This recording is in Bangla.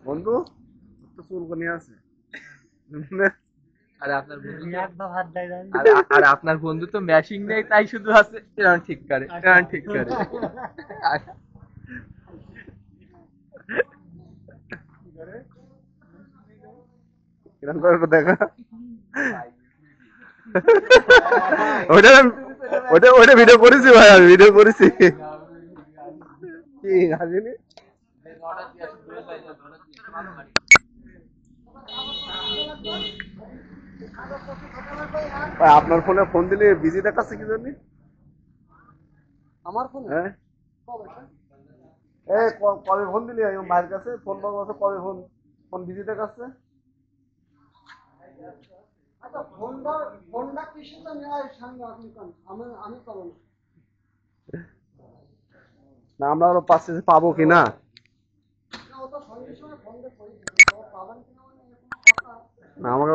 বন্ধু তো চুলকনি আছে। আরে আপনার বন্ধু তো একদম হাত দেয় জানি। আরে আপনার বন্ধু তো ম্যাশিং নেই তাই শুধু আছে এরকম ঠিক করে আচ্ছা। এরকম ঠিক করে কিরম করে একটু দেখা। ওইটা ওইটা ওইটা ভিডিও করেছি ভাই, আমি ভিডিও করেছি। কি হাসিনি? ভাই, আপনার ফোনে ফোন দিলে বিজি দেখাচ্ছে কি জন্য? আমার ফোনে হ্যাঁ, এই কবে ফোন দিলি আমি ভাইয়ের কাছে ফোন পাবো, কবে ফোন ফোন বিজি দেখাচ্ছে? আচ্ছা ফোনটা ফোনটা কিসের জন্য সামনে আপনি কোন আমি পাবো না। না আমরা আরো পাচ্ছি পাবো কিনা। না ও তো সঙ্গে সঙ্গে ফোন দিয়ে করে পাবেন কিনা মানে এরকম কথা। না আমাকে